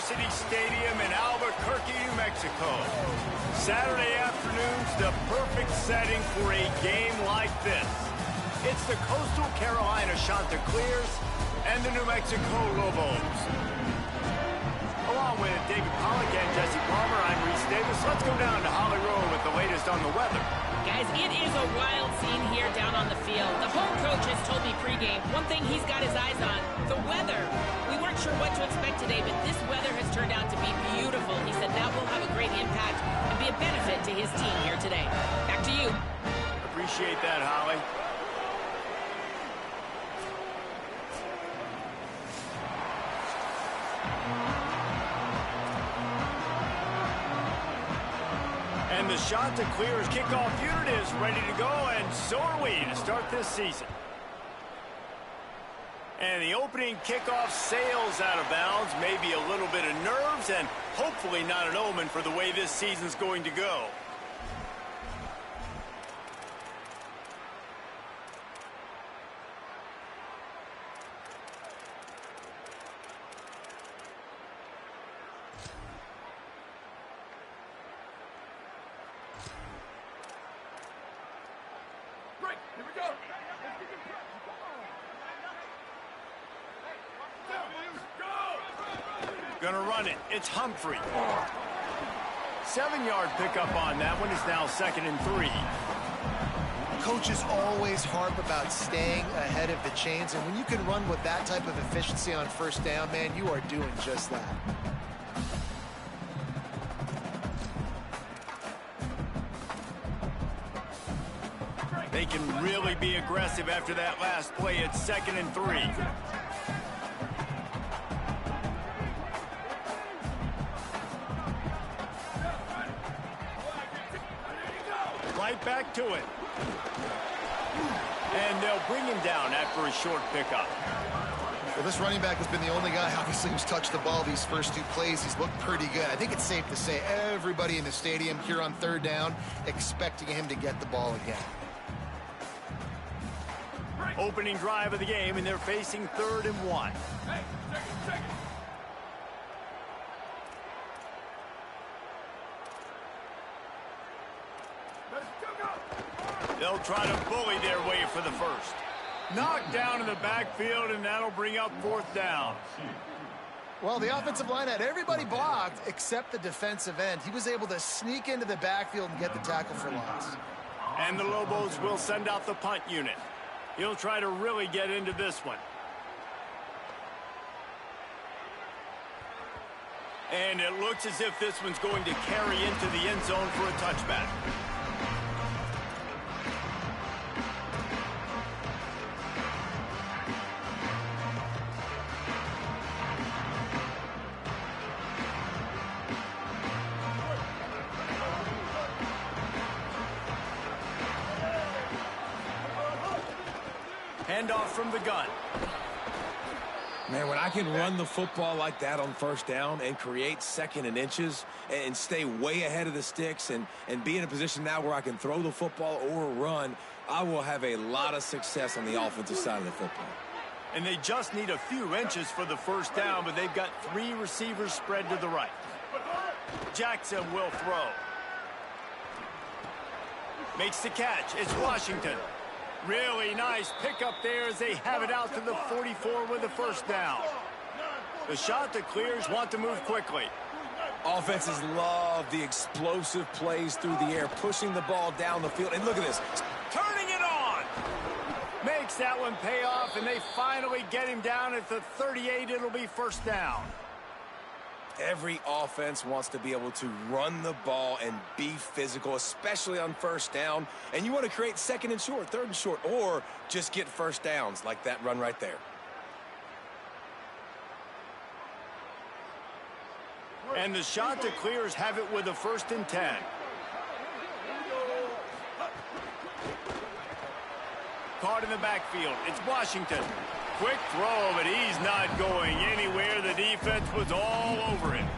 University Stadium in Albuquerque, New Mexico. Saturday afternoon's the perfect setting for a game like this. It's the Coastal Carolina Chanticleers and the New Mexico Lobos. Along with David Pollack and Jesse Palmer, I'm Reese Davis. Let's go down to Holly Road with the latest on the weather. Guys, it is a wild scene here down on the field. The home coach has told me pregame, one thing he's got his eyes on, the weather. We weren't sure what to expect today, but this weather has turned out to be beautiful. He said that will have a great impact and be a benefit to his team here today. Back to you. Appreciate that, Holly. And the Chanticleers kickoff unit is ready to go, and so are we to start this season. And the opening kickoff sails out of bounds, maybe a little bit of nerves, and hopefully not an omen for the way this season's going to go. Here we go. Gonna run it. It's Humphrey. 7-yard pickup on that one. Is now 2nd and 3. Coaches always harp about staying ahead of the chains, and when you can run with that type of efficiency on first down, man, you are doing just that. They can really be aggressive after that last play. It's 2nd and 3. Right back to it. And they'll bring him down after a short pickup. Well, this running back has been the only guy, obviously, who's touched the ball these first 2 plays. He's looked pretty good. I think it's safe to say everybody in the stadium here on 3rd down expecting him to get the ball again. Opening drive of the game, and they're facing 3rd and 1. Hey, take it. They'll try to bully their way for the first. Knocked down in the backfield, and that'll bring up 4th down. Well, the offensive line had everybody blocked except the defensive end. He was able to sneak into the backfield and get the tackle for loss. And the Lobos will send out the punt unit. He'll try to really get into this one. And it looks as if this one's going to carry into the end zone for a touchback. Handoff from the gun. Man, when I can run the football like that on first down and create 2nd and inches and stay way ahead of the sticks and be in a position now where I can throw the football or run, I will have a lot of success on the offensive side of the football. And they just need a few inches for the first down, but they've got 3 receivers spread to the right. Jackson will throw. Makes the catch. It's Washington. Really nice pickup there as they have it out to the 44 with the first down. The Chanticleers want to move quickly. Offenses love the explosive plays through the air, pushing the ball down the field. And look at this. Turning it on. Makes that one pay off, and they finally get him down at the 38. It'll be first down. Every offense wants to be able to run the ball and be physical, especially on first down. And you want to create 2nd and short, 3rd and short, or just get first downs like that run right there. And the Chanticleers have it with a 1st and 10. Caught in the backfield. It's Washington. Quick throw, but he's not going anywhere. The defense was all over him.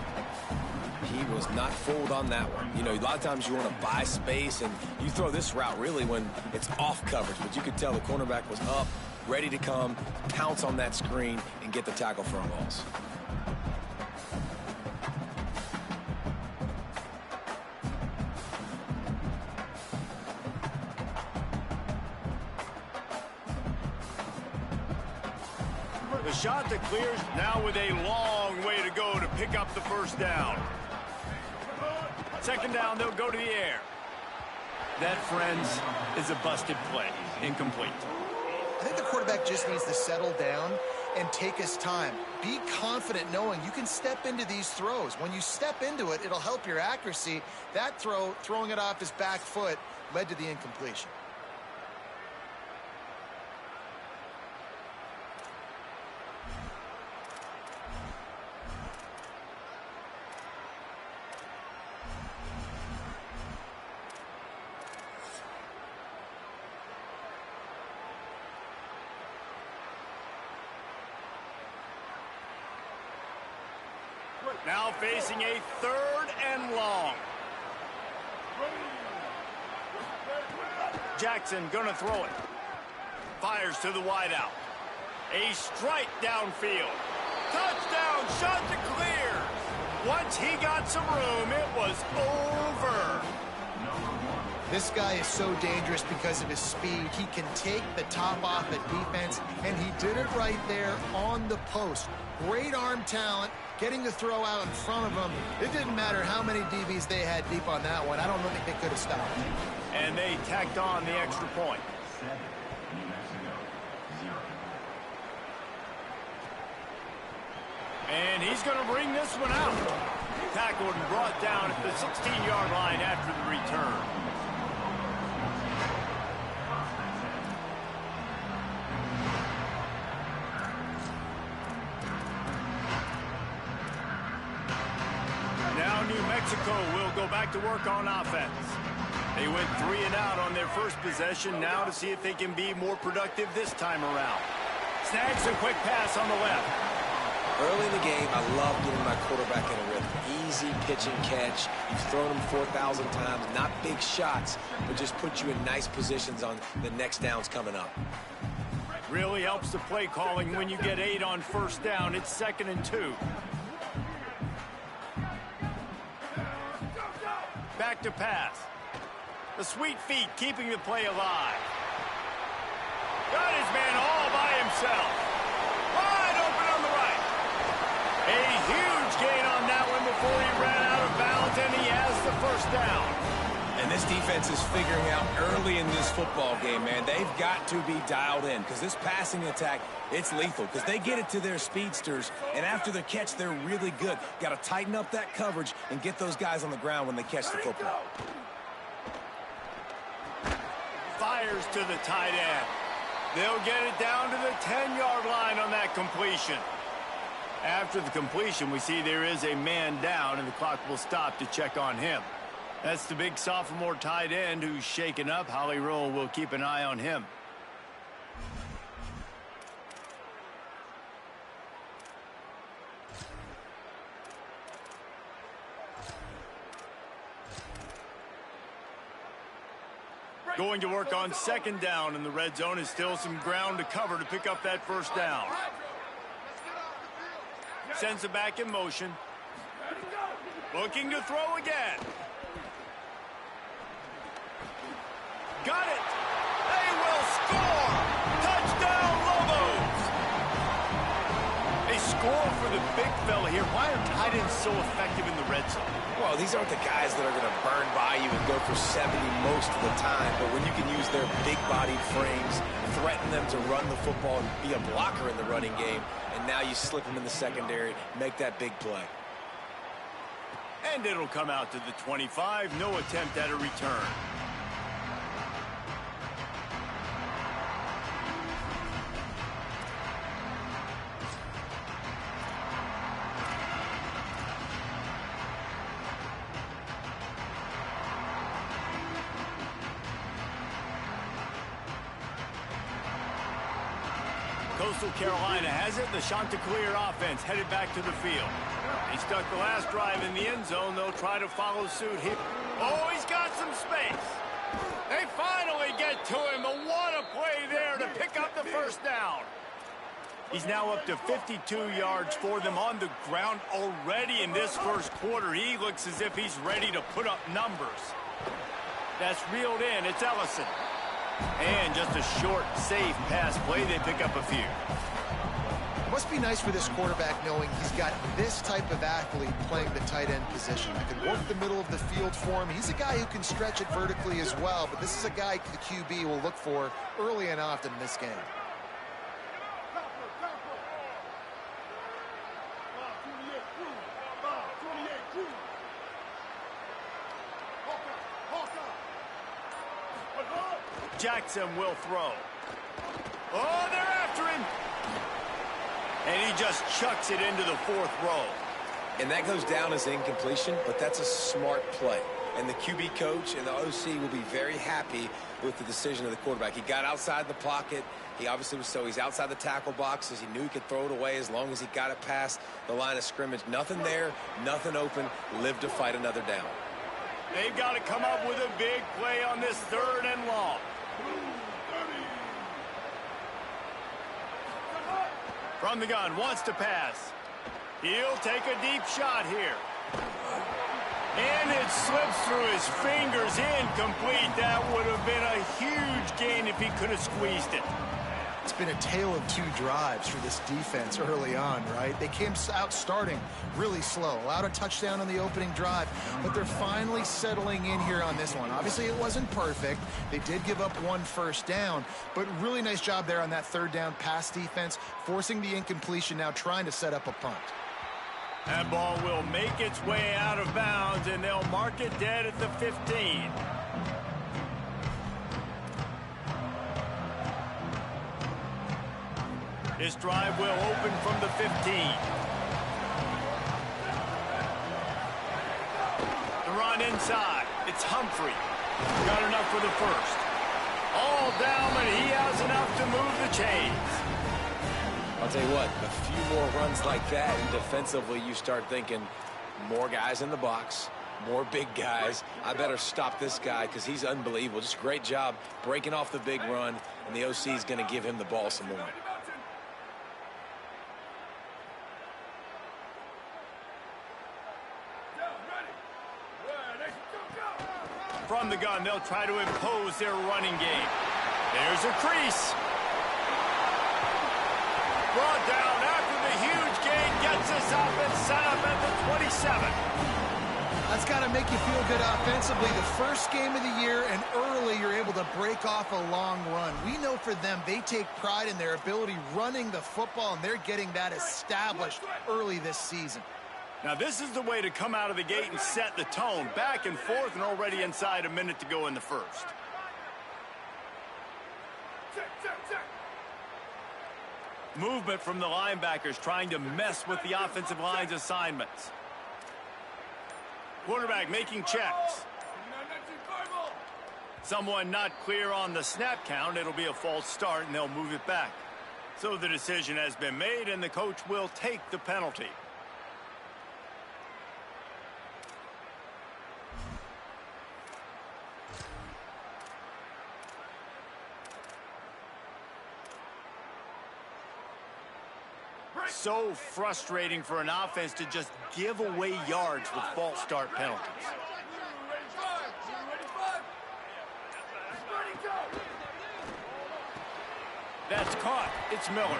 He was not fooled on that one. You know, a lot of times you want to buy space, and you throw this route really when it's off coverage. But you could tell the cornerback was up, ready to come, pounce on that screen, and get the tackle for a loss. Chanticleers now with a long way to go to pick up the first down. Second down, they'll go to the air. That, friends, is a busted play. Incomplete. I think the quarterback just needs to settle down and take his time. Be confident knowing you can step into these throws. When you step into it, it'll help your accuracy. That throw, throwing it off his back foot, led to the incompletion. Now facing a third and long. Jackson gonna throw it. Fires to the wideout. A strike downfield. Touchdown, Chanticleer. Once he got some room, it was over. This guy is so dangerous because of his speed. He can take the top off the defense, and he did it right there on the post. Great arm talent, getting the throw out in front of him. It didn't matter how many DBs they had deep on that one. I don't think they could have stopped. And they tacked on the extra point. And he's going to bring this one out. Tackled and brought down at the 16-yard line after the return. Now New Mexico will go back to work on offense. They went 3 and out on their first possession. Now to see if they can be more productive this time around. Snags a quick pass on the left. Early in the game, I love getting my quarterback in a rhythm. Easy pitch and catch. You've thrown him 4,000 times. Not big shots, but just put you in nice positions on the next downs coming up. Really helps the play calling when you get 8 on first down. It's 2nd and 2. Back to pass. The sweet feet keeping the play alive. Got his man all by himself. Wide open on the right. A huge gain on that one before he ran out of bounds, and he has the first down. And this defense is figuring out early in this football game, man. They've got to be dialed in because this passing attack, it's lethal because they get it to their speedsters, and after the catch, they're really good. Got to tighten up that coverage and get those guys on the ground when they catch the football. Fires to the tight end. They'll get it down to the 10-yard line on that completion. After the completion, we see there is a man down, and the clock will stop to check on him. That's the big sophomore tight end who's shaken up. Holly Rowe will keep an eye on him. Going to work on 2nd down, and the red zone is still some ground to cover to pick up that first down. Sends it back in motion. Looking to throw again. Got it. They will score. Touchdown, Lobos. They score for the big fella here. Why are tight ends so effective in the red zone? Well, these aren't the guys that are going to burn by you and go for 70 most of the time, but when you can use their big-bodied frames, threaten them to run the football and be a blocker in the running game, and now you slip them in the secondary, make that big play. And it'll come out to the 25. No attempt at a return. Coastal Carolina has it. The Chanticleer offense headed back to the field. He stuck the last drive in the end zone. They'll try to follow suit here. Oh, he's got some space. They finally get to him. But what a play there to pick up the first down. He's now up to 52 yards for them on the ground already in this first quarter. He looks as if he's ready to put up numbers. That's reeled in. It's Ellison. And just a short, safe pass play. They pick up a few. Must be nice for this quarterback knowing he's got this type of athlete playing the tight end position. He can work the middle of the field for him. He's a guy who can stretch it vertically as well, but this is a guy the QB will look for early and often in this game. Jackson will throw. Oh, they're after him. And he just chucks it into the fourth row. And that goes down as incompletion, but that's a smart play. And the QB coach and the OC will be very happy with the decision of the quarterback. He got outside the pocket. He obviously was he's outside the tackle boxes. He knew he could throw it away as long as he got it past the line of scrimmage. Nothing there, nothing open. Live to fight another down. They've got to come up with a big play on this 3rd and long. From the gun, wants to pass. He'll take a deep shot here. And it slips through his fingers, incomplete. That would have been a huge gain if he could have squeezed it. It's been a tale of 2 drives for this defense early on, right? They came out starting really slow, allowed a touchdown on the opening drive, but they're finally settling in here on this one. Obviously, it wasn't perfect. They did give up 1 first down, but really nice job there on that 3rd down pass defense, forcing the incompletion, now trying to set up a punt. That ball will make its way out of bounds, and they'll mark it dead at the 15. This drive will open from the 15. The run inside. It's Humphrey. Got enough for the first. All down, but he has enough to move the chains. I'll tell you what, a few more runs like that, and defensively you start thinking more guys in the box, more big guys. I better stop this guy because he's unbelievable. Just a great job breaking off the big run, and the OC is going to give him the ball some more. From the gun, they'll try to impose their running game. There's a crease. Brought down after the huge gain, gets us up and set up at the 27. That's got to make you feel good offensively. The first game of the year, and early you're able to break off a long run. We know for them, they take pride in their ability running the football, and they're getting that established early this season. Now, this is the way to come out of the gate and set the tone. Back and forth, and already inside a minute to go in the first. Movement from the linebackers trying to mess with the offensive line's assignments. Quarterback making checks. Someone not clear on the snap count. It'll be a false start, and they'll move it back. So the decision has been made, and the coach will take the penalty. So frustrating for an offense to just give away yards with false start penalties. That's caught. It's Miller.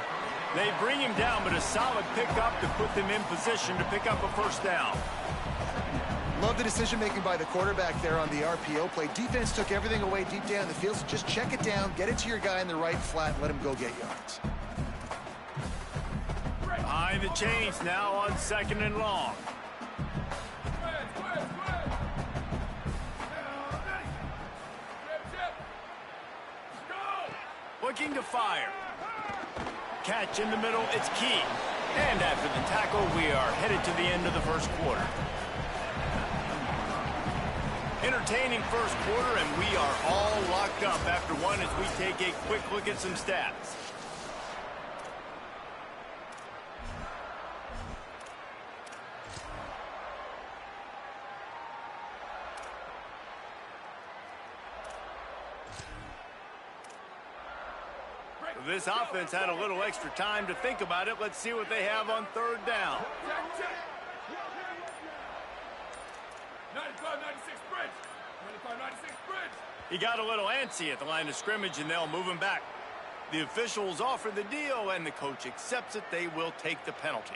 They bring him down, but a solid pickup to put them in position to pick up a first down. Love the decision-making by the quarterback there on the RPO play. Defense took everything away deep down the field, so just check it down, get it to your guy in the right flat, and let him go get yards. Behind the chains now on 2nd and long. Looking to fire. Catch in the middle, it's key. And after the tackle, we are headed to the end of the first quarter. Entertaining first quarter, and we are all locked up after one as we take a quick look at some stats. This offense had a little extra time to think about it. Let's see what they have on 3rd down. 95-96 bridge. 95-96 bridge. He got a little antsy at the line of scrimmage, and they'll move him back. The officials offer the deal, and the coach accepts it. They will take the penalty.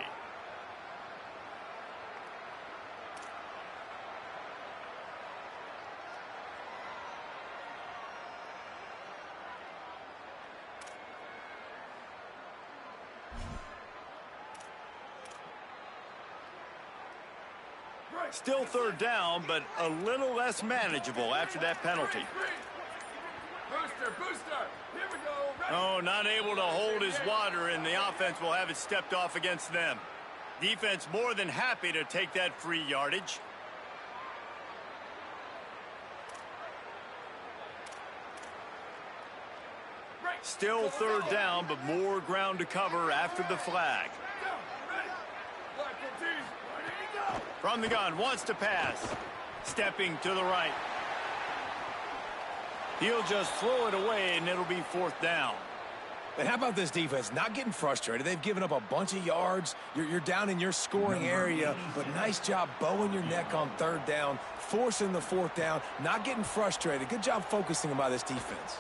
Still third down, but a little less manageable after that penalty. Booster, booster. Here we go. Ready. Oh, not able to hold his water, and the offense will have it stepped off against them. Defense more than happy to take that free yardage. Still third down, but more ground to cover after the flag. From the gun, wants to pass. Stepping to the right. He'll just throw it away, and it'll be fourth down. And how about this defense? Not getting frustrated. They've given up a bunch of yards. You're down in your scoring area, but nice job bowing your neck on third down, forcing the fourth down, not getting frustrated. Good job focusing by this defense.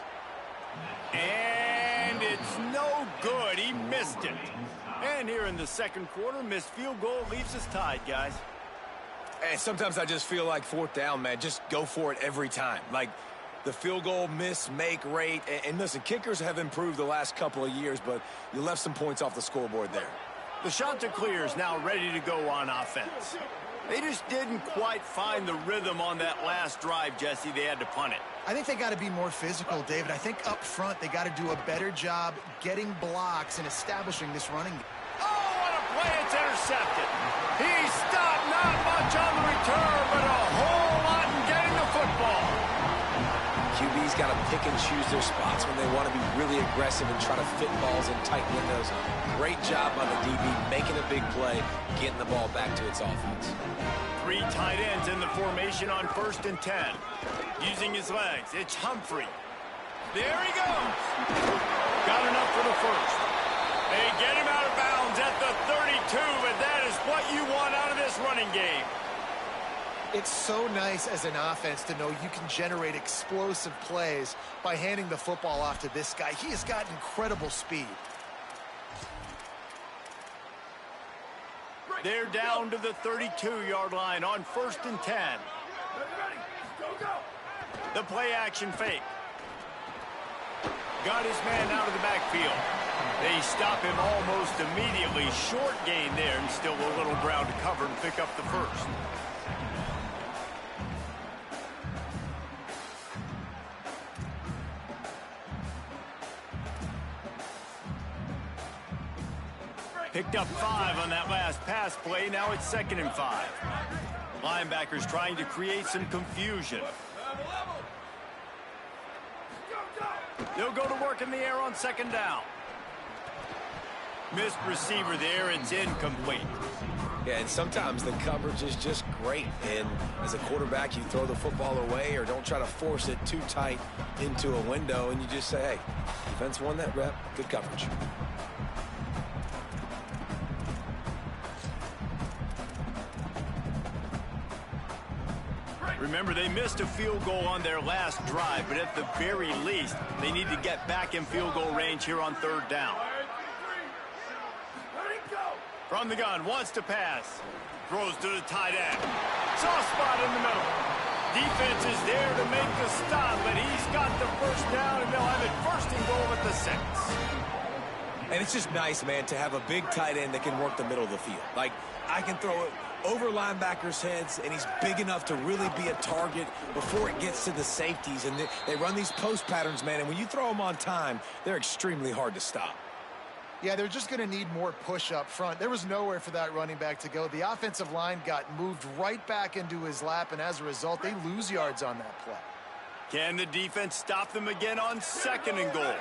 And it's no good. He missed it. And here in the second quarter, missed field goal leaves us tied, guys. And sometimes I just feel like fourth down, man, just go for it every time. Like the field goal miss-make rate. And listen, kickers have improved the last couple of years, but you left some points off the scoreboard there. The Chanticleer is now ready to go on offense. They just didn't quite find the rhythm on that last drive, Jesse. They had to punt it. I think they got to be more physical, David. I think up front they got to do a better job getting blocks and establishing this running game. Oh, what a play. It's intercepted. He stopped, not much on the return, but a whole lot in getting the football. QB's got to pick and choose their spots when they want to be really aggressive and try to fit balls in tight windows. Great job by the DB making a big play, getting the ball back to its offense. Three tight ends in the formation on 1st and 10. Using his legs, it's Humphrey. There he goes. Got enough for the first. They get him out of bounds at the 32, but that is what you want out of this running game. It's so nice as an offense to know you can generate explosive plays by handing the football off to this guy. He has got incredible speed. They're down to the 32-yard line on 1st and 10. Ready. Go, go. The play action fake. Got his man out of the backfield. They stop him almost immediately. Short gain there, and still a little ground to cover and pick up the first. Picked up 5 on that last pass play. Now it's 2nd and 5. Linebackers trying to create some confusion. They'll go to work in the air on 2nd down. Missed receiver there. It's incomplete. Yeah, and sometimes the coverage is just great. And as a quarterback, you throw the football away or don't try to force it too tight into a window, and you just say, hey, defense won that rep. Good coverage. Remember, they missed a field goal on their last drive, but at the very least, they need to get back in field goal range here on 3rd down. From the gun, wants to pass. Throws to the tight end. Soft spot in the middle. Defense is there to make the stop, but he's got the first down, and they'll have it 1st and goal at the 6. And it's just nice, man, to have a big tight end that can work the middle of the field. Like, I can throw it over linebackers' heads, and he's big enough to really be a target before it gets to the safeties. And they run these post patterns, man, and when you throw them on time, they're extremely hard to stop. Yeah, they're just going to need more push up front. There was nowhere for that running back to go. The offensive line got moved right back into his lap, and as a result, they lose yards on that play. Can the defense stop them again on 2nd and goal?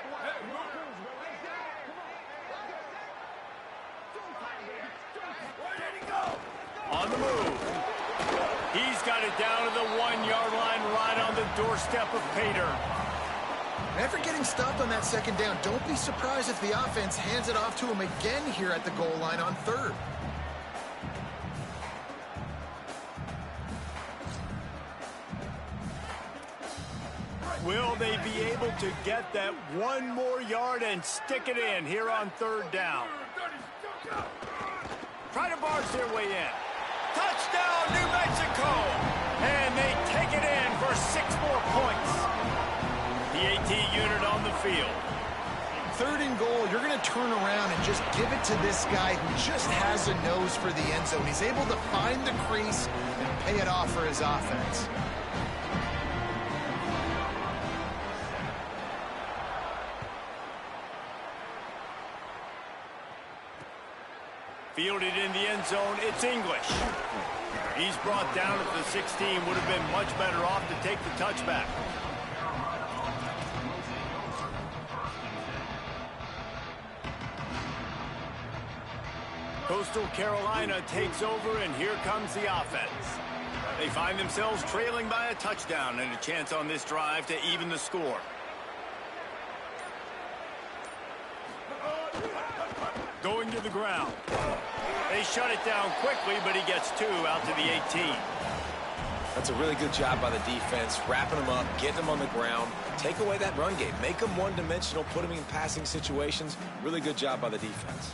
On the move. He's got it down to the 1-yard line, right on the doorstep of Pater. After getting stopped on that 2nd down, don't be surprised if the offense hands it off to him again here at the goal line on 3rd. Will they be able to get that one more yard and stick it in here on third down? Try to barge their way in. Touchdown, New Mexico! And they take it in for 6 more points. The AT unit on the field. Third and goal, you're going to turn around and just give it to this guy who just has a nose for the end zone. He's able to find the crease and pay it off for his offense. Fielded in the end zone, it's English. He's brought down at the 16. Would have been much better off to take the touchback. Coastal Carolina takes over, and here comes the offense. They find themselves trailing by a touchdown and a chance on this drive to even the score. Going to the ground. They shut it down quickly, but he gets 2 out to the 18. That's a really good job by the defense, wrapping them up, getting them on the ground, take away that run game, make them one-dimensional, put them in passing situations. Really good job by the defense.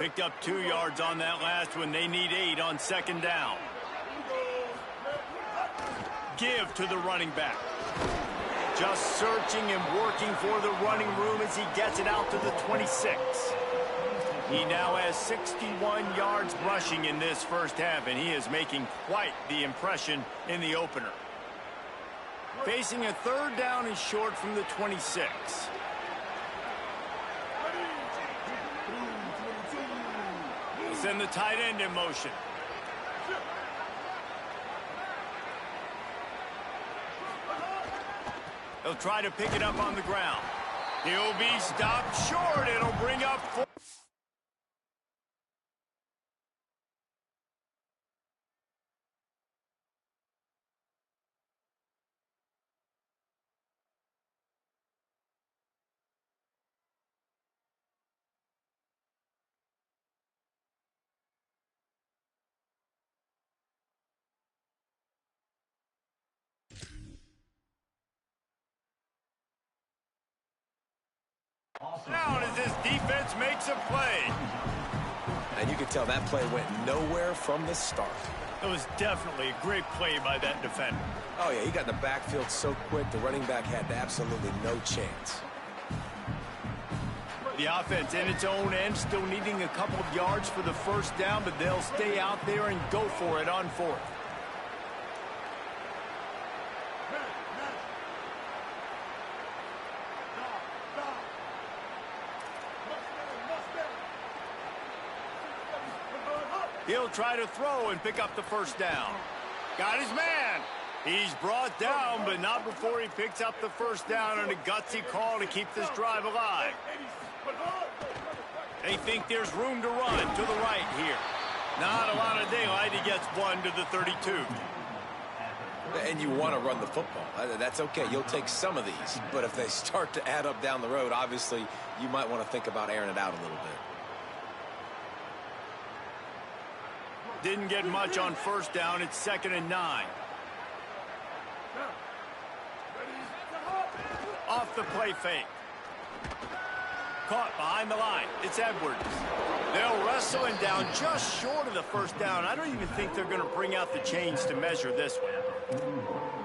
Picked up 2 yards on that last one. They need 8 on second down. Give to the running back. Just searching and working for the running room as he gets it out to the 26. He now has 61 yards rushing in this first half, and he is making quite the impression in the opener. Facing a third down and short from the 26. Send the tight end in motion. He'll try to pick it up on the ground. He'll be stopped short. It'll bring up 4. Down as this defense makes a play. And you can tell that play went nowhere from the start. It was definitely a great play by that defender. Oh, yeah, he got in the backfield so quick, the running back had absolutely no chance. The offense in its own end, still needing a couple of yards for the first down, but they'll stay out there and go for it on 4th. He'll try to throw and pick up the first down. Got his man. He's brought down, but not before he picks up the first down, and a gutsy call to keep this drive alive. They think there's room to run to the right here. Not a lot of daylight. He gets 1 to the 32. And you want to run the football. That's okay. You'll take some of these. But if they start to add up down the road, obviously, you might want to think about airing it out a little bit. Didn't get much on first down. It's 2nd and 9. Off the play fake. Caught behind the line. It's Edwards. They'll wrestle him down just short of the first down. I don't even think they're going to bring out the chains to measure this one.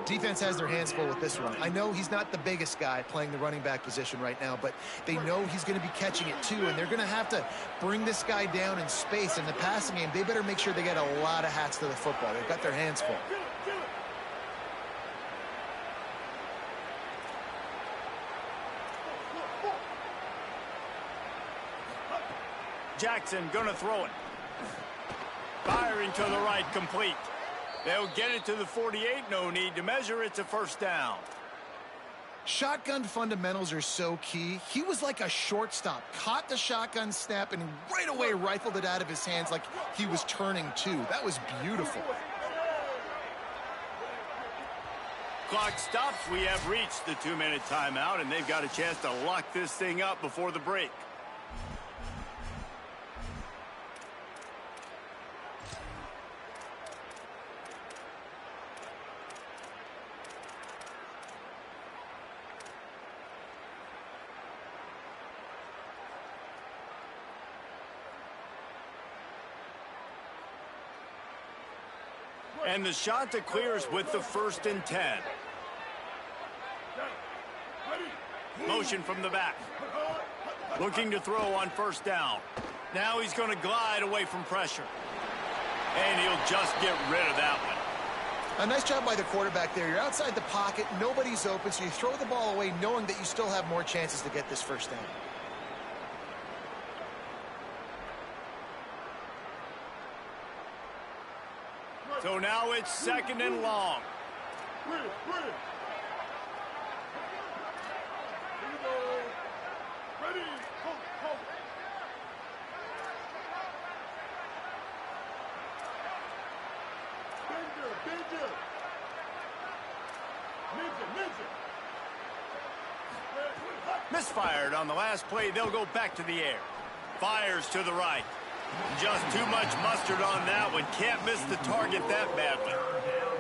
Defense has their hands full with this one. I know he's not the biggest guy playing the running back position right now, but they know he's going to be catching it too, and they're going to have to bring this guy down in space. In the passing game, they better make sure they get a lot of hats to the football. They've got their hands full. Jackson gonna throw it. Firing to the right, complete. They'll get it to the 48. No need to measure. It's a first down. Shotgun fundamentals are so key. He was like a shortstop. Caught the shotgun snap and right away rifled it out of his hands like he was turning two. That was beautiful. Clock stops. We have reached the 2-minute timeout, and they've got a chance to lock this thing up before the break. And the Shanta clears with the 1st and 10. Motion from the back. Looking to throw on 1st down. Now he's going to glide away from pressure. And he'll just get rid of that one. A nice job by the quarterback there. You're outside the pocket, nobody's open, so you throw the ball away knowing that you still have more chances to get this 1st down. So now it's 2nd and long. Ready, hold. Danger. Ninja. Misfired on the last play. They'll go back to the air. Fires to the right. Just too much mustard on that one. Can't miss the target that badly.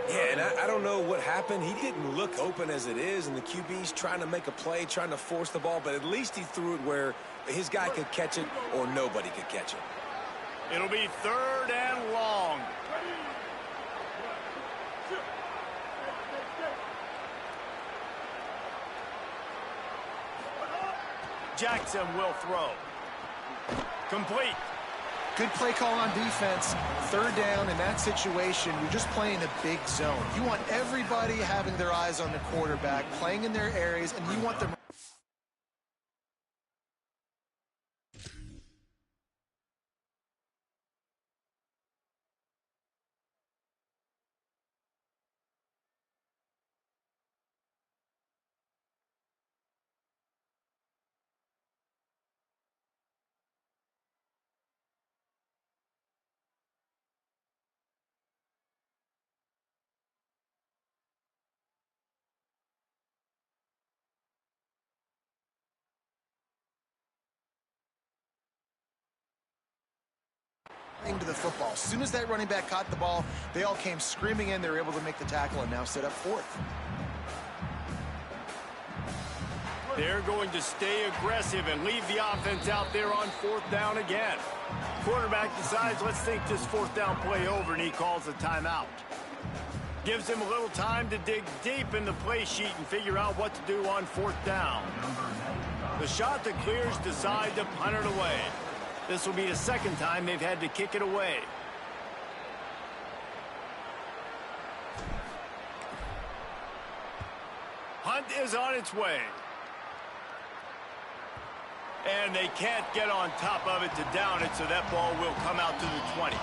Yeah, and I don't know what happened. He didn't look open as it is, and the QB's trying to make a play, trying to force the ball, but at least he threw it where his guy could catch it or nobody could catch it. It'll be 3rd and long. Jackson will throw. Complete. Good play call on defense. 3rd down in that situation. You're just playing a big zone. You want everybody having their eyes on the quarterback, playing in their areas, and you want them. To the football. As soon as that running back caught the ball, they all came screaming in. They were able to make the tackle and now set up 4th. They're going to stay aggressive and leave the offense out there on 4th down again. Quarterback decides, let's think this 4th down play over, and he calls a timeout. Gives him a little time to dig deep in the play sheet and figure out what to do on 4th down. The Shanta clears decide to punt it away. This will be the 2nd time they've had to kick it away. Hunt is on its way. And they can't get on top of it to down it, so that ball will come out to the 20.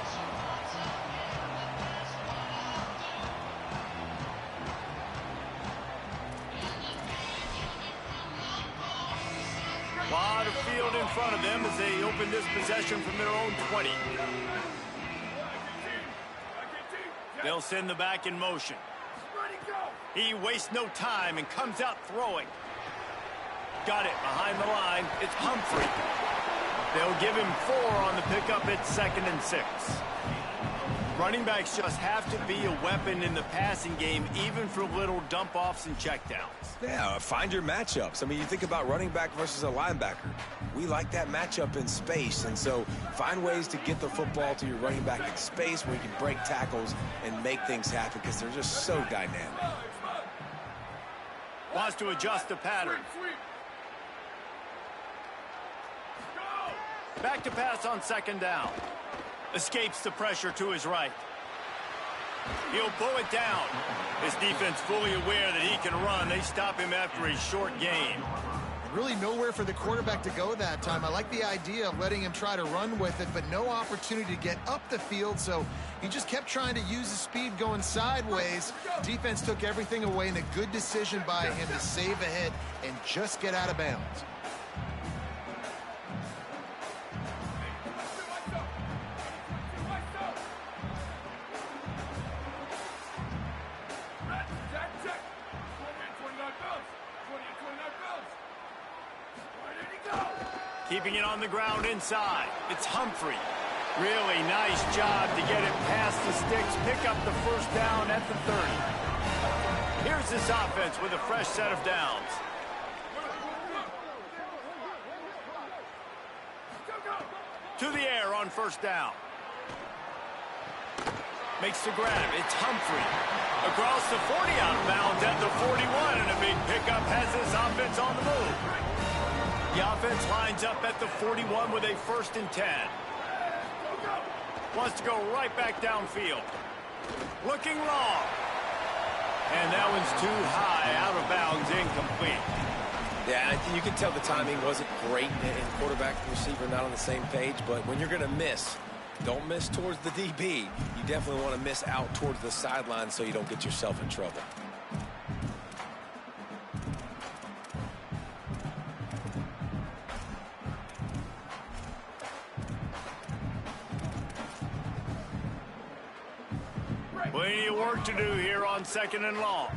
A lot of field in front of them as they open this possession from their own 20. They'll send the back in motion. He wastes no time and comes out throwing. Got it behind the line. It's Humphrey. They'll give him 4 on the pickup at 2nd and 6. Running backs just have to be a weapon in the passing game, even for little dump-offs and checkdowns. Yeah, find your matchups. I mean, you think about running back versus a linebacker. We like that matchup in space, and so find ways to get the football to your running back in space where you can break tackles and make things happen because they're just so dynamic. Wants to adjust the pattern. Back to pass on 2nd down. Escapes the pressure to his right. He'll pull it down. His defense fully aware that he can run. They stop him after a short gain. Really nowhere for the quarterback to go that time. I like the idea of letting him try to run with it, but no opportunity to get up the field, so he just kept trying to use his speed going sideways. Defense took everything away, and a good decision by him to save a hit and just get out of bounds. Keeping it on the ground inside. It's Humphrey. Really nice job to get it past the sticks, pick up the 1st down at the 30. Here's this offense with a fresh set of downs. To the air on 1st down. Makes the grab. It's Humphrey. Across the 40, out of bounds at the 41, and a big pickup has his offense on the move. The offense lines up at the 41 with a 1st and 10. Wants to go right back downfield. Looking long. And that one's too high, out of bounds, incomplete. Yeah, I think you can tell the timing wasn't great, and quarterback and receiver not on the same page, but when you're going to miss, don't miss towards the DB. You definitely want to miss out towards the sideline so you don't get yourself in trouble. Plenty of work to do here on 2nd and long.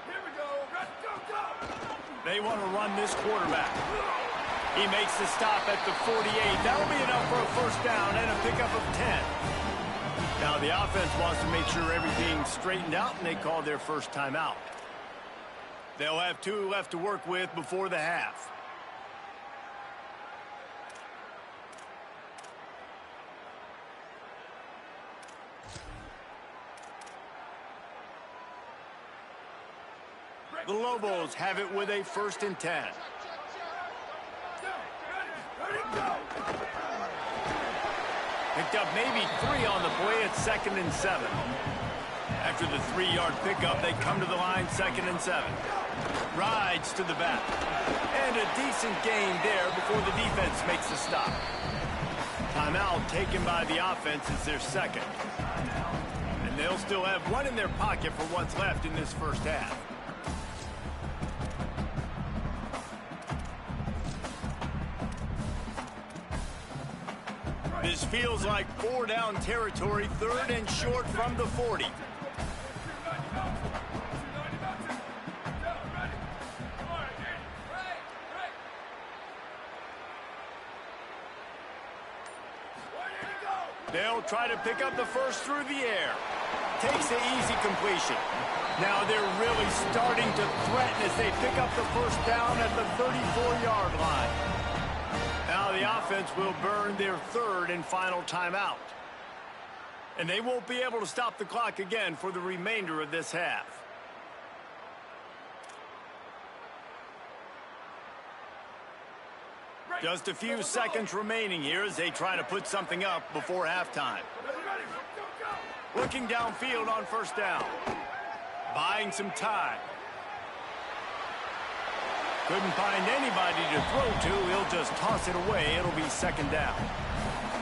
Here we go. Go. They want to run this quarterback. He makes the stop at the 48. That'll be enough for a 1st down and a pickup of 10. Now the offense wants to make sure everything's straightened out, and they call their 1st timeout. They'll have 2 left to work with before the half. The Lobos have it with a 1st and 10. Picked up maybe 3 on the play at 2nd and 7. After the 3-yard pickup, they come to the line 2nd and 7. Rides to the back. And a decent gain there before the defense makes the stop. Timeout taken by the offense is their 2nd. And they'll still have 1 in their pocket for what's left in this 1st half. This feels like 4-down territory, 3rd and short from the 40. They'll try to pick up the 1st through the air. Takes the easy completion. Now they're really starting to threaten as they pick up the 1st down at the 34-yard line. Now the offense will burn their 3rd and final timeout. And they won't be able to stop the clock again for the remainder of this half. Just a few seconds remaining here as they try to put something up before halftime. Looking downfield on 1st down. Buying some time. Couldn't find anybody to throw to. He'll just toss it away. It'll be 2nd down.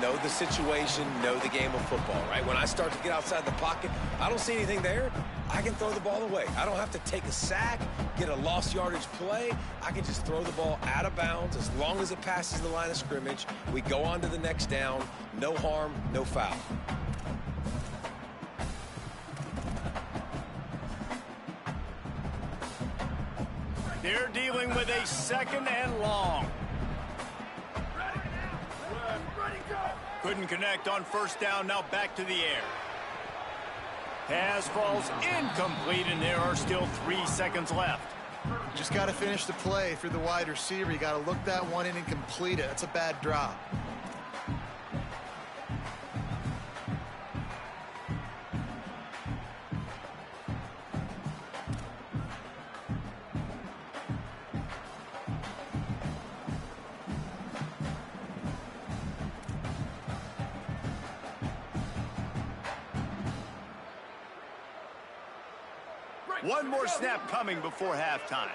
Know the situation, know the game of football, right? When I start to get outside the pocket, I don't see anything there, I can throw the ball away. I don't have to take a sack, get a lost yardage play. I can just throw the ball out of bounds as long as it passes the line of scrimmage. We go on to the next down. No harm, no foul. They're dealing with a 2nd and long. Couldn't connect on 1st down, now back to the air. Pass falls incomplete, and there are still 3 seconds left. Just got to finish the play through the wide receiver. You got to look that one in and complete it. That's a bad drop. One more snap coming before halftime.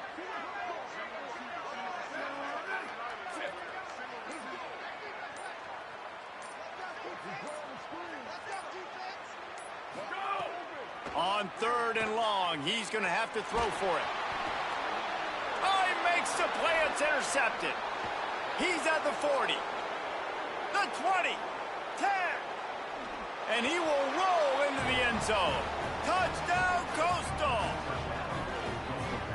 On 3rd and long, he's going to have to throw for it. Oh, he makes the play. It's intercepted. He's at the 40, the 20, 10, and he will roll into the end zone. Touchdown, Coastal!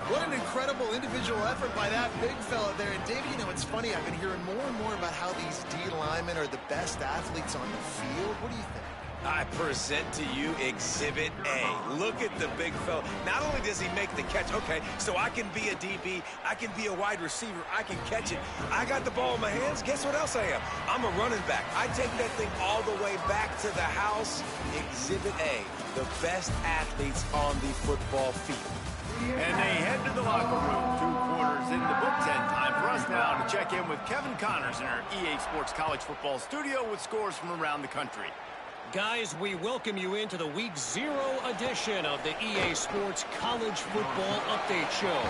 What an incredible individual effort by that big fella there. And, David, you know, it's funny. I've been hearing more and more about how these D linemen are the best athletes on the field. What do you think? I present to you Exhibit A. Look at the big fella. Not only does he make the catch, okay, so I can be a DB, I can be a wide receiver, I can catch it. I got the ball in my hands. Guess what else I am? I'm a running back. I take that thing all the way back to the house. Exhibit A, the best athletes on the football field. And they head to the locker room. 2 quarters in the books, and time for us now to check in with Kevin Connors in our EA Sports College Football studio with scores from around the country. Guys, we welcome you into the Week 0 edition of the EA Sports College Football Update Show.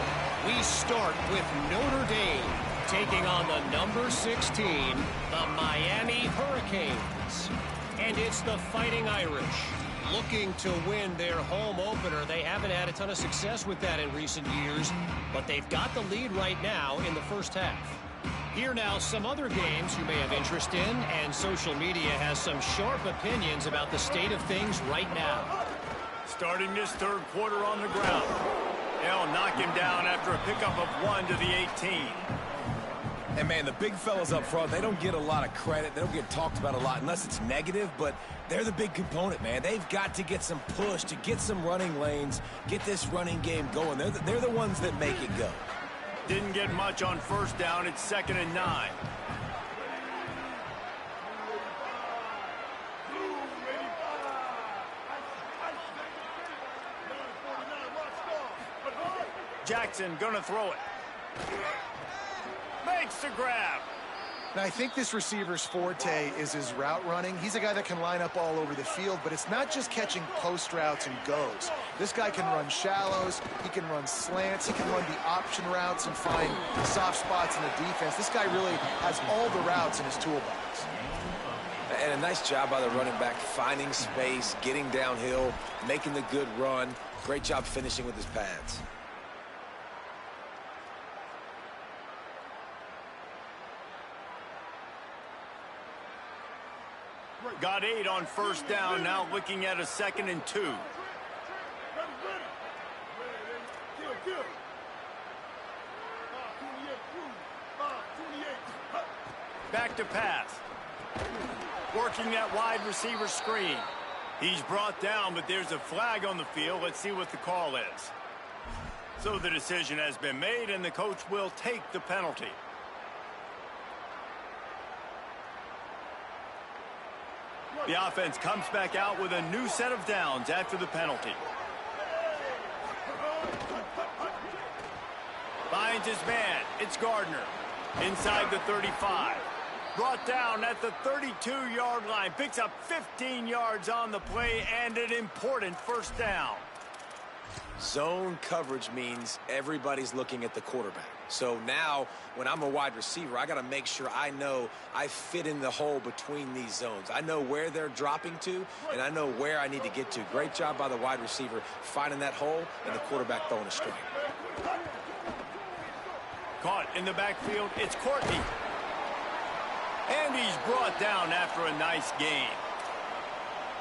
We start with Notre Dame taking on the number 16, the Miami Hurricanes. And it's the Fighting Irish looking to win their home opener. They haven't had a ton of success with that in recent years, but they've got the lead right now in the first half. Here now, some other games you may have interest in, and social media has some sharp opinions about the state of things right now. Starting this third quarter on the ground. They'll knock him down after a pickup of 1 to the 18. And, man, the big fellas up front, they don't get a lot of credit. They don't get talked about a lot unless it's negative, but they're the big component, man. They've got to get some push, to get some running lanes, get this running game going. They're the ones that make it go. Didn't get much on first down. It's 2nd and 9. Jackson gonna throw it. Makes the grab. Now, I think this receiver's forte is his route running. He's a guy that can line up all over the field, but it's not just catching post routes and goes. This guy can run shallows, he can run slants, he can run the option routes and find soft spots in the defense. This guy really has all the routes in his toolbox. And a nice job by the running back, finding space, getting downhill, making the good run. Great job finishing with his pads. Got 8 on first down, now looking at a 2nd and 2. Back to pass. Working that wide receiver screen. He's brought down, but there's a flag on the field. Let's see what the call is. So the decision has been made, and the coach will take the penalty. The offense comes back out with a new set of downs after the penalty. Finds his man. It's Gardner. Inside the 35. Brought down at the 32-yard line. Picks up 15 yards on the play and an important first down. Zone coverage means everybody's looking at the quarterback. So now, when I'm a wide receiver, I got to make sure I know I fit in the hole between these zones. I know where they're dropping to, and I know where I need to get to. Great job by the wide receiver finding that hole, and the quarterback throwing a strike. Caught in the backfield, it's Courtney. And he's brought down after a nice gain.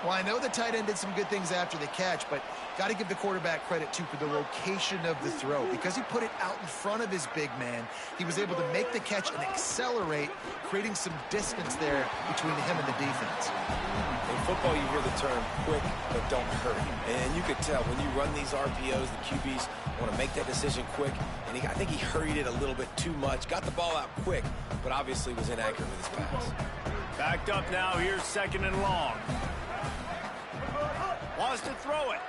Well, I know the tight end did some good things after the catch, but got to give the quarterback credit, too, for the location of the throw. Because he put it out in front of his big man, he was able to make the catch and accelerate, creating some distance there between him and the defense. In football, you hear the term quick, but don't hurry. And you could tell when you run these RPOs, the QBs want to make that decision quick. And I think he hurried it a little bit too much, got the ball out quick, but obviously was inaccurate with his pass. Backed up now, here's 2nd and long. Wants to throw it.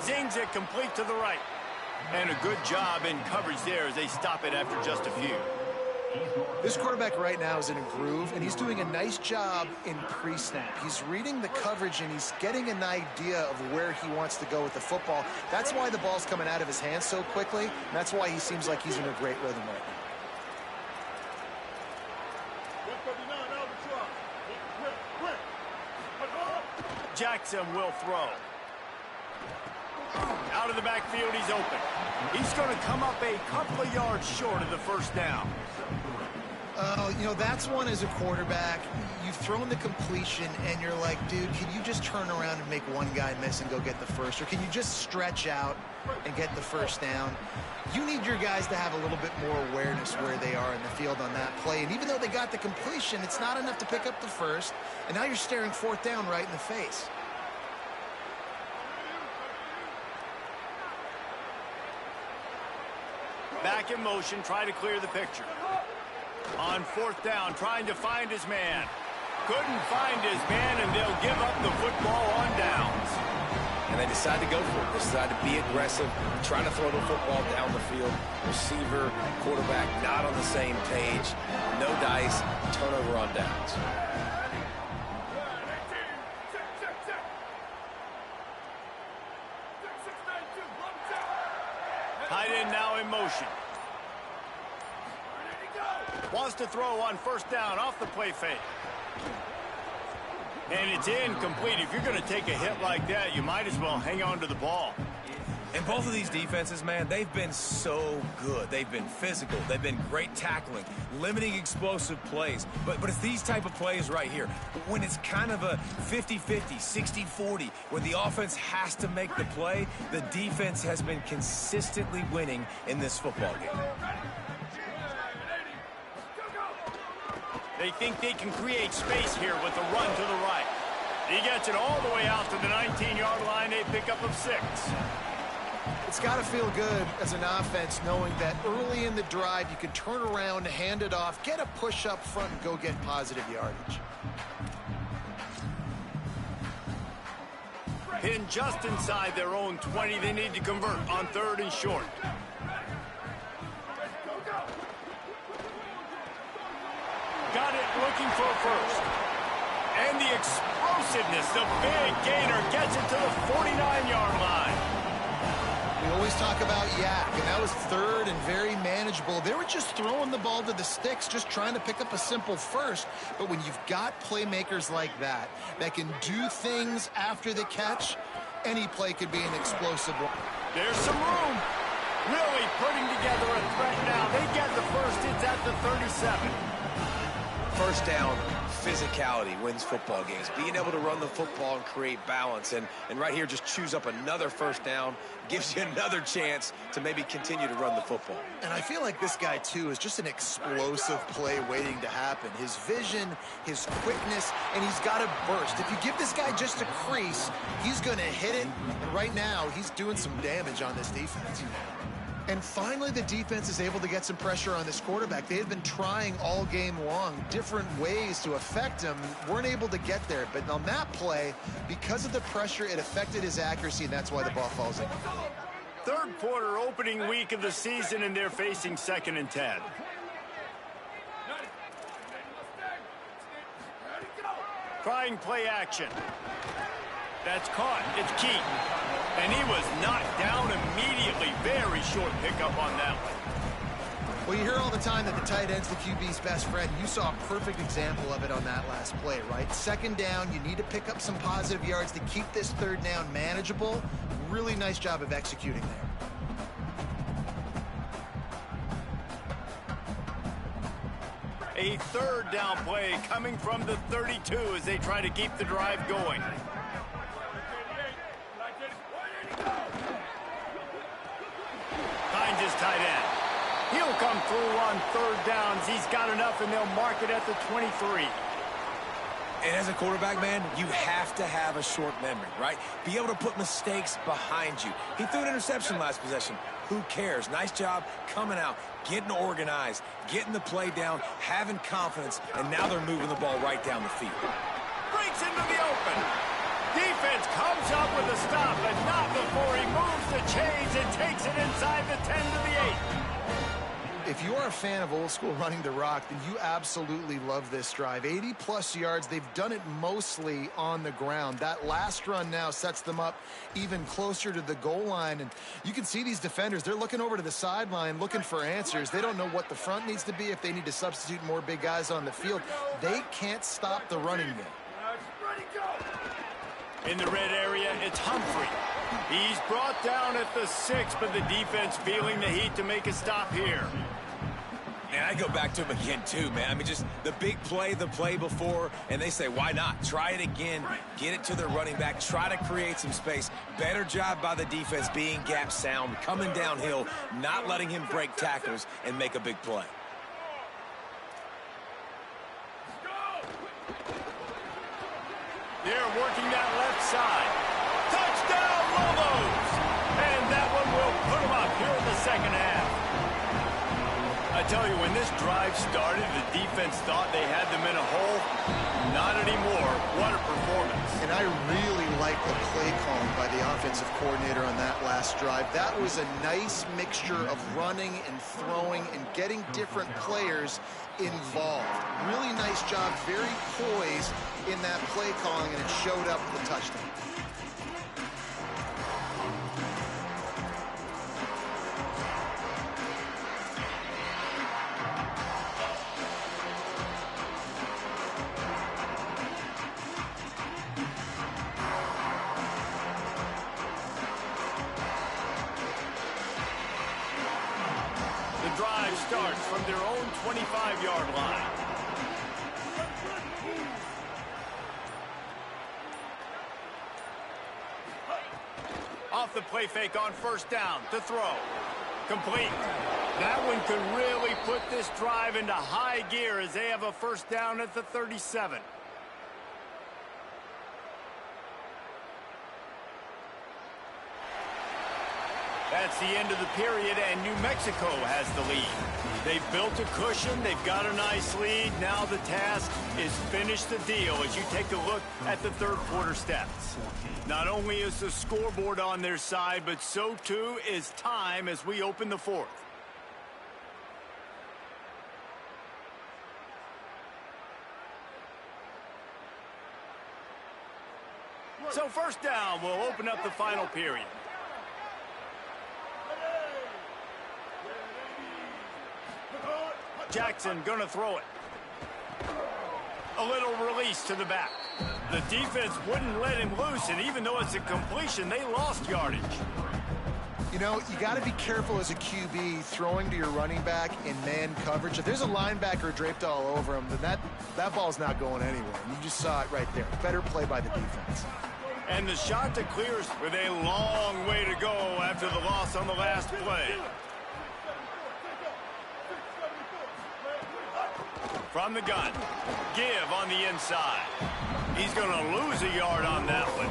Zings it complete to the right. And a good job in coverage there as they stop it after just a few. This quarterback right now is in a groove, and he's doing a nice job in pre-snap. He's reading the coverage, and he's getting an idea of where he wants to go with the football. That's why the ball's coming out of his hands so quickly, and that's why he seems like he's in a great rhythm right now. Jackson will throw. Out of the backfield, he's open. He's going to come up a couple of yards short of the first down. You know, that's one as a quarterback. You've thrown the completion, and you're like, dude, can you just turn around and make one guy miss and go get the first? Or can you just stretch out and get the first down? You need your guys to have a little bit more awareness where they are in the field on that play. And even though they got the completion, it's not enough to pick up the first. And now you're staring fourth down right in the face. Back in motion, try to clear the picture. On fourth down, trying to find his man. Couldn't find his man, and they'll give up the football on downs. And they decide to go for it. They decide to be aggressive, trying to throw the football down the field. Receiver, quarterback, not on the same page. No dice, turnover on downs. Tight end now in motion. Wants to throw on first down off the play fake. And it's incomplete. If you're going to take a hit like that, you might as well hang on to the ball. And both of these defenses, man, they've been so good. They've been physical. They've been great tackling, limiting explosive plays. But it's these type of plays right here, when it's kind of a 50-50, 60-40, where the offense has to make the play, the defense has been consistently winning in this football game. They think they can create space here with the run to the right. He gets it all the way out to the 19-yard line, a pickup of 6. It's got to feel good as an offense knowing that early in the drive you can turn around, hand it off, get a push up front, and go get positive yardage. Pinned just inside their own 20. They need to convert on 3rd and short. Got it, looking for a first. And the explosiveness, the big gainer gets it to the 49-yard line. We always talk about yak, and that was 3rd and very manageable. They were just throwing the ball to the sticks, just trying to pick up a simple first. But when you've got playmakers like that can do things after the catch, any play could be an explosive one. There's some room. Really putting together a threat now. They get the first. It's at the 37. First down, physicality wins football games. Being able to run the football and create balance. And right here, just choose up another first down, gives you another chance to maybe continue to run the football. And I feel like this guy, too, is just an explosive play waiting to happen. His vision, his quickness, and he's got a burst. If you give this guy just a crease, he's going to hit it. And right now, he's doing some damage on this defense. And finally, the defense is able to get some pressure on this quarterback. They had been trying all game long different ways to affect him, weren't able to get there. But on that play, because of the pressure, it affected his accuracy, and that's why the ball falls in. 3rd quarter, opening week of the season, and they're facing 2nd and 10. Trying play action. That's caught. It's Keaton. And he was knocked down immediately. Very short pickup on that one. Well, you hear all the time that the tight end's the QB's best friend. You saw a perfect example of it on that last play, right? 2nd down, you need to pick up some positive yards to keep this 3rd down manageable. Really nice job of executing there. A 3rd down play coming from the 32 as they try to keep the drive going. Finds his tight end. He'll come through on 3rd downs. He's got enough, and they'll mark it at the 23. And as a quarterback, man, you have to have a short memory, right? Be able to put mistakes behind you. He threw an interception last possession. Who cares? Nice job coming out, getting organized, getting the play down, having confidence, and now they're moving the ball right down the field. Breaks into the open. Defense comes up with a stop, but not before he moves the chains and takes it inside the 10 to the 8. If you are a fan of old school running the rock, then you absolutely love this drive. 80-plus yards. They've done it mostly on the ground. That last run now sets them up even closer to the goal line. And you can see these defenders, they're looking over to the sideline, looking for answers. They don't know what the front needs to be, if they need to substitute more big guys on the field. They can't stop the running game. In the red area, it's Humphrey. He's brought down at the 6, but the defense feeling the heat to make a stop here. And I go back to him again, too, man. I mean, just the big play, the play before, and they say, why not? Try it again, get it to the running back, try to create some space. Better job by the defense being gap sound, coming downhill, not letting him break tackles and make a big play. They're working that left side. Touchdown, Lobos! And that one will put them up here in the second half. I tell you, when this drive started, the defense thought they had them in a hole. Not anymore. What a performance. And I really like the play calling by the offensive coordinator on that last drive. That was a nice mixture of running and throwing and getting different players involved. Really nice job, very poised in that play calling, and it showed up with the touchdown. The drive starts from their own 25-yard line. Off the play fake on first down to throw. Complete. That one could really put this drive into high gear as they have a first down at the 37. That's the end of the period, and New Mexico has the lead. They've built a cushion. They've got a nice lead. Now the task is finish the deal as you take a look at the third quarter stats. Not only is the scoreboard on their side, but so too is time as we open the fourth. So first down will open up the final period. Jackson gonna throw it. A little release to the back. The defense wouldn't let him loose, and even though it's a completion, they lost yardage. You know, you got to be careful as a QB throwing to your running back in man coverage. If there's a linebacker draped all over him, then that ball's not going anywhere. You just saw it right there. Better play by the defense. And the shot to clears with a long way to go after the loss on the last play. From the gun, give on the inside. He's going to lose a yard on that one.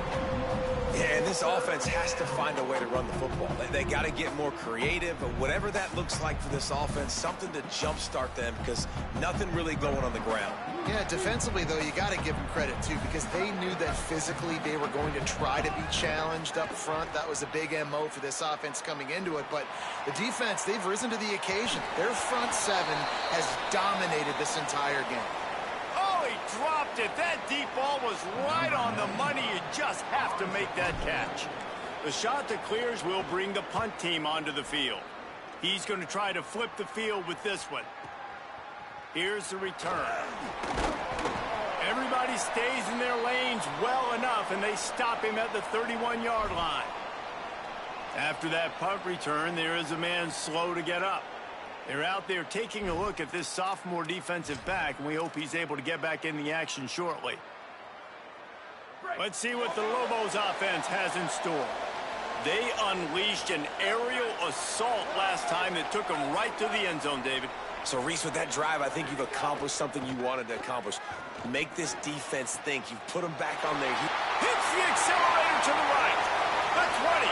Yeah, and this offense has to find a way to run the football. They got to get more creative, but whatever that looks like for this offense, something to jumpstart them because nothing really going on the ground. Yeah, defensively, though, you got to give them credit, too, because they knew that physically they were going to try to be challenged up front. That was a big MO for this offense coming into it. But the defense, they've risen to the occasion. Their front seven has dominated this entire game. Oh, he dropped it. That deep ball was right on the money. You just have to make that catch. The shot that clears will bring the punt team onto the field. He's going to try to flip the field with this one. Here's the return. Everybody stays in their lanes well enough, and they stop him at the 31-yard line. After that punt return, there is a man slow to get up. They're out there taking a look at this sophomore defensive back, and we hope he's able to get back in the action shortly. Let's see what the Lobos offense has in store. They unleashed an aerial assault last time that took them right to the end zone, David. So, Reese, with that drive, I think you've accomplished something you wanted to accomplish. Make this defense think. You've put them back on their heat. Hits the accelerator to the right. The 20.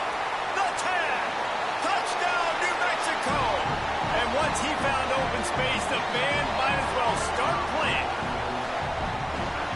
The 10. Touchdown, New Mexico. And once he found open space, the band might as well start playing.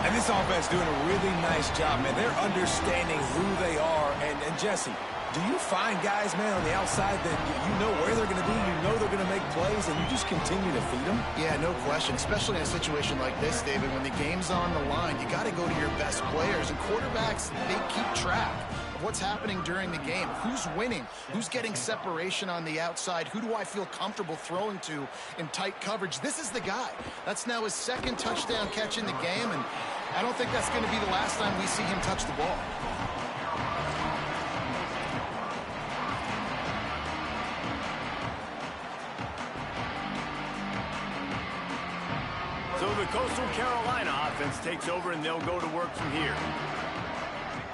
And this offense doing a really nice job, man. They're understanding who they are. And Jesse, do you find guys, man, on the outside that you know where they're going to be, you know they're going to make plays, and you just continue to feed them? Yeah, no question, especially in a situation like this, David. When the game's on the line, you got to go to your best players. And quarterbacks, they keep track of what's happening during the game. Who's winning? Who's getting separation on the outside? Who do I feel comfortable throwing to in tight coverage? This is the guy. That's now his second touchdown catch in the game, and I don't think that's going to be the last time we see him touch the ball. Coastal Carolina offense takes over, and they'll go to work from here.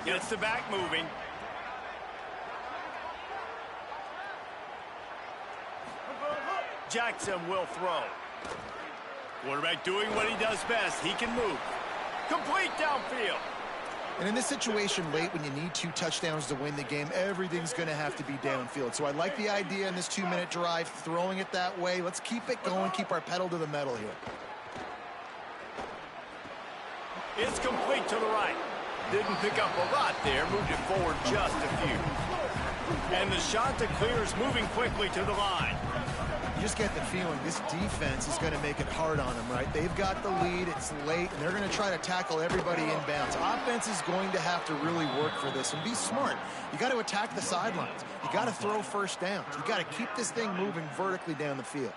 Gets the back moving. Jackson will throw. Quarterback doing what he does best. He can move. Complete downfield. And in this situation late when you need 2 touchdowns to win the game, everything's going to have to be downfield. So I like the idea in this 2-minute drive, throwing it that way. Let's keep it going, keep our pedal to the metal here. It's complete to the right. Didn't pick up a lot there, moved it forward just a few. And the Chanticleer is moving quickly to the line. You just get the feeling this defense is going to make it hard on them, right? They've got the lead, it's late, and they're going to try to tackle everybody inbounds. Offense is going to have to really work for this and be smart. You got to attack the sidelines. You got to throw first downs. You got to keep this thing moving vertically down the field.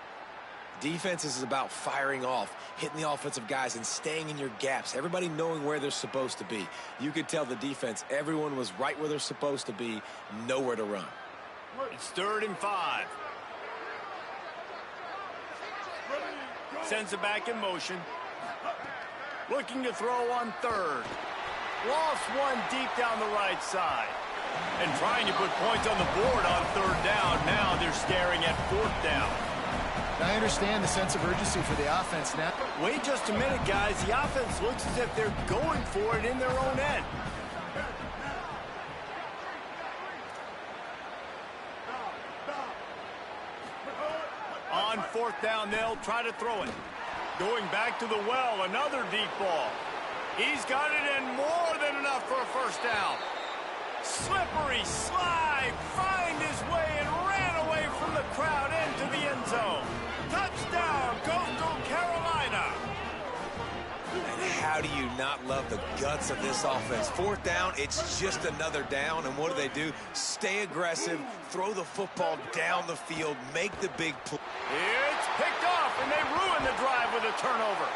Defense is about firing off, hitting the offensive guys, and staying in your gaps. Everybody knowing where they're supposed to be. You could tell the defense, everyone was right where they're supposed to be, nowhere to run. It's 3rd and 5. Sends it back in motion. Looking to throw on 3rd. Lost one deep down the right side. And trying to put points on the board on 3rd down. Now they're staring at 4th down. I understand the sense of urgency for the offense now. Wait just a minute, guys. The offense looks as if they're going for it in their own end. On 4th down, they'll try to throw it. Going back to the well, another deep ball. He's got it in more than enough for a 1st down. Slippery slide, find his way and ran away from the crowd into the end zone. Touchdown, Coastal Carolina. And how do you not love the guts of this offense? 4th down, it's just another down, and what do? Stay aggressive, throw the football down the field, make the big play. It's picked off, and they ruin the drive with a turnover.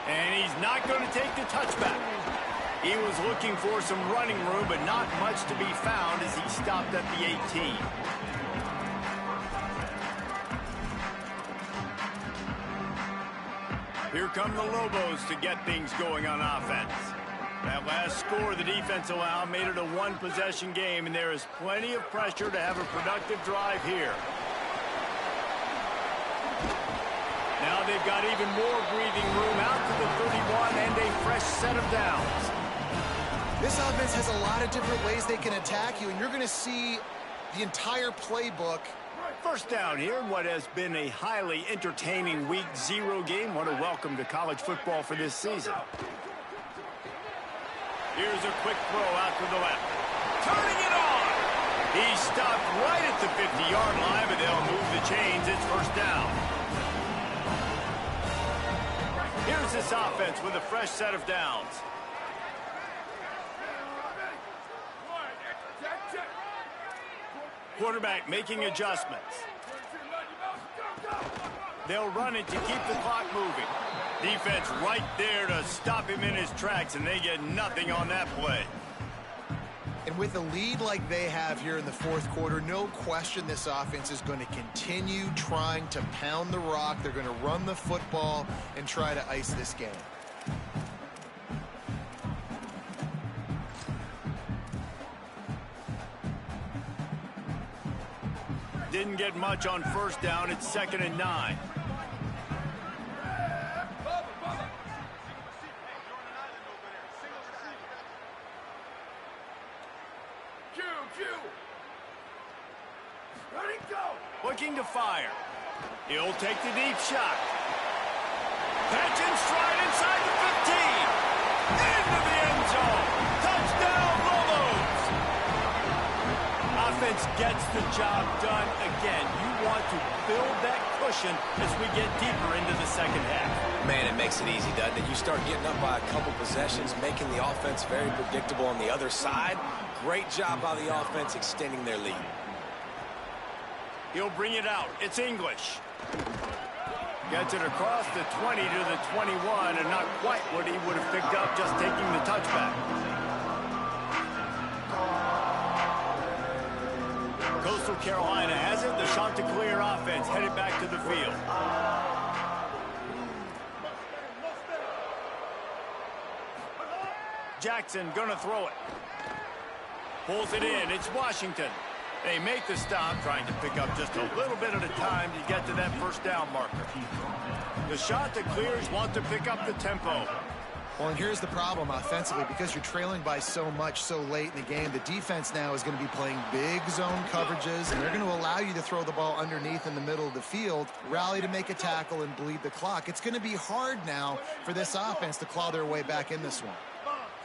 And he's not going to take the touchback. He was looking for some running room, but not much to be found as he stopped at the 18. Here come the Lobos to get things going on offense. That last score the defense allowed made it a 1-possession game, and there is plenty of pressure to have a productive drive here. Now they've got even more breathing room out to the 31 and a fresh set of downs. This offense has a lot of different ways they can attack you, and you're going to see the entire playbook. 1st down here in what has been a highly entertaining Week 0 game. What a welcome to college football for this season. Here's a quick throw out to the left. Turning it on! He stopped right at the 50-yard line, but they'll move the chains. It's 1st down. Here's this offense with a fresh set of downs. Quarterback making adjustments. They'll run it to keep the clock moving. Defense right there to stop him in his tracks, and they get nothing on that play. And with a lead like they have here in the 4th quarter, no question this offense is going to continue trying to pound the rock. They're going to run the football and try to ice this game. Didn't get much on 1st down. It's 2nd and 9. Looking to fire. He'll take the deep shot. Catch and stride inside the 15. Into the end zone. Touchdown, Lobos. Offense gets the job done again. You want to build that cushion as we get deeper into the 2nd half. Man, it makes it easy, doesn't it? You start getting up by a couple possessions, making the offense very predictable on the other side. Great job by the offense extending their lead. He'll bring it out. It's English. Gets it across the 20 to the 21, and not quite what he would have picked up just taking the touchback. Coastal Carolina has it. The Chanticleer offense headed back to the field. Jackson gonna throw it. Pulls it in. It's Washington. They make the stop, trying to pick up just a little bit at a time to get to that first down marker. The Chanticleers want to pick up the tempo. Well, and here's the problem offensively. Because you're trailing by so much so late in the game, the defense now is going to be playing big zone coverages, and they're going to allow you to throw the ball underneath in the middle of the field, rally to make a tackle, and bleed the clock. It's going to be hard now for this offense to claw their way back in this one.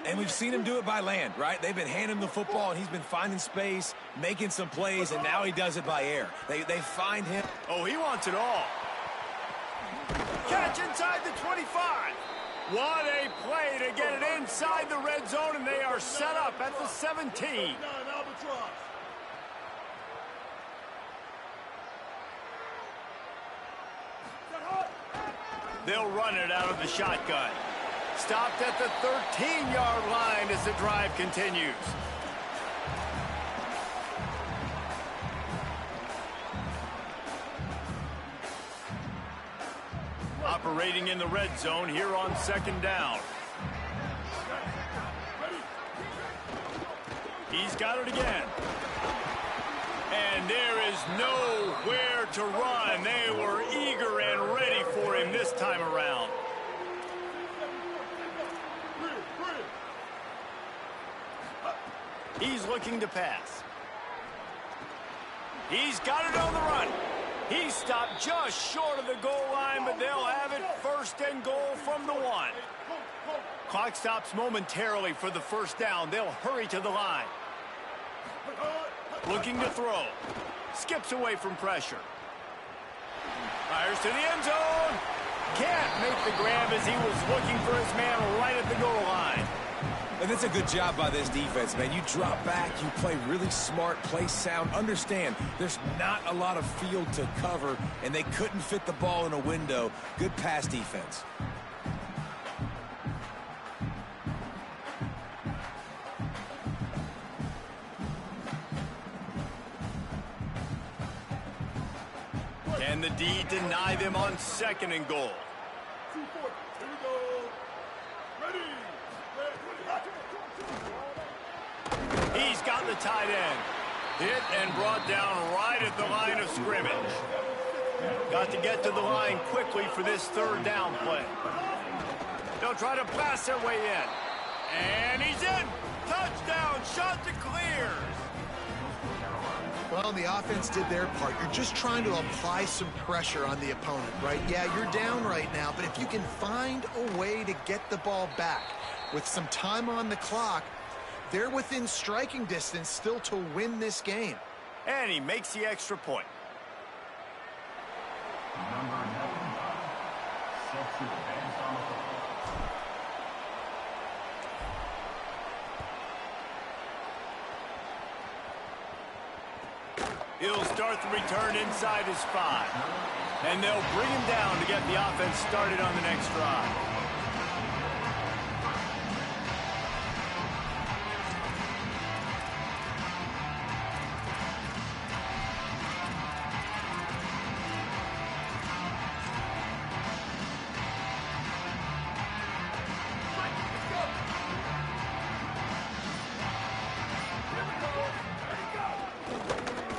And we've seen him do it by land, right? They've been handing him the football, and he's been finding space, making some plays, and now he does it by air. They find him. Oh, he wants it all. Catch inside the 25. What a play to get it inside the red zone, and they are set up at the 17. They'll run it out of the shotgun. Stopped at the 13-yard line as the drive continues. Operating in the red zone here on second down. He's got it again. And there is nowhere to run. They were eager and ready for him this time around. He's looking to pass. He's got it on the run. He stopped just short of the goal line, but they'll have it first and goal from the 1. Clock stops momentarily for the first down. They'll hurry to the line. Looking to throw. Skips away from pressure. Fires to the end zone. Can't make the grab as he was looking for his man right at the goal line. And that's a good job by this defense, man. You drop back, you play really smart, play sound. Understand, there's not a lot of field to cover, and they couldn't fit the ball in a window. Good pass defense. Can the D deny them on second and goal? He's got the tight end. Hit and brought down right at the line of scrimmage. Got to get to the line quickly for this third down play. They'll try to pass their way in. And he's in. Touchdown, Chanticleer. Well, the offense did their part. You're just trying to apply some pressure on the opponent, right? Yeah, you're down right now, but if you can find a way to get the ball back with some time on the clock, they're within striking distance still to win this game. And he makes the extra point. He'll start the return inside his 5. And they'll bring him down to get the offense started on the next drive.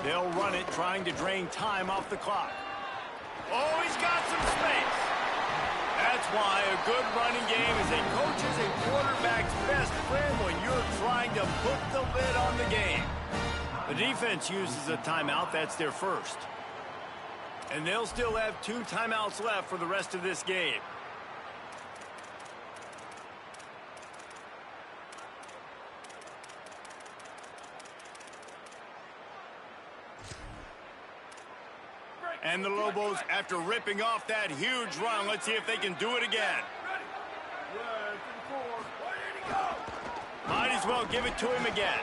They'll run it, trying to drain time off the clock. Oh, he's got some space. That's why a good running game is a coach's and quarterback's best friend when you're trying to put the lid on the game. The defense uses a timeout. That's their first. And they'll still have 2 timeouts left for the rest of this game. And the Lobos, after ripping off that huge run, let's see if they can do it again. Might as well give it to him again.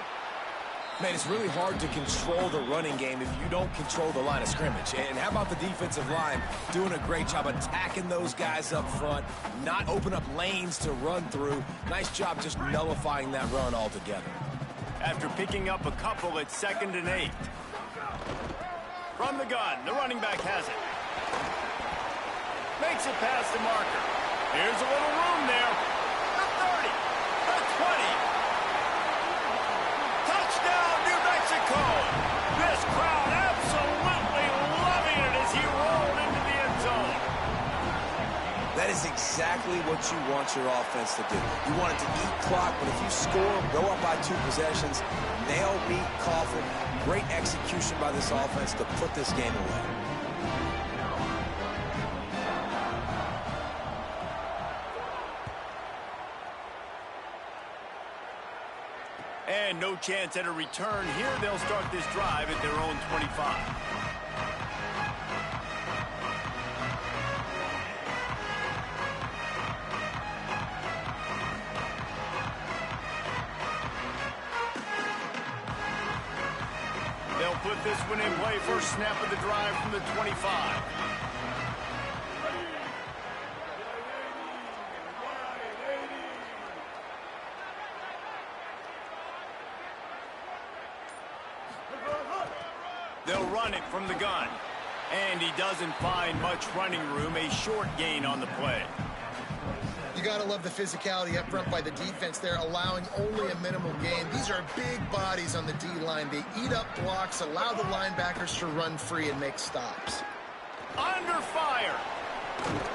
Man, it's really hard to control the running game if you don't control the line of scrimmage. And how about the defensive line doing a great job attacking those guys up front, not open up lanes to run through. Nice job just nullifying that run altogether. After picking up a couple at 2nd and 8. From the gun, the running back has it. Makes it past the marker. Here's a little room there. The 30, the 20. Touchdown, New Mexico! This crowd absolutely loving it as he rolled into the end zone. That is exactly what you want your offense to do. You want it to eat clock, but if you score, go up by 2 possessions, nail, beat, coffin. Great execution by this offense to put this game away. And no chance at a return here. They'll start this drive at their own 25. They'll put this one in play. First snap of the drive from the 25. They'll run it from the gun. And he doesn't find much running room. A short gain on the play. You got to love the physicality up front by the defense there, allowing only a minimal gain. These are big bodies on the D-line. They eat up blocks, allow the linebackers to run free and make stops. Under fire.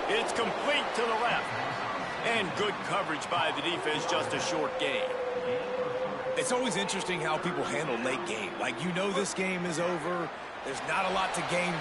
It's complete to the left. And good coverage by the defense, just a short gain. It's always interesting how people handle late game. Like, you know this game is over. There's not a lot to gain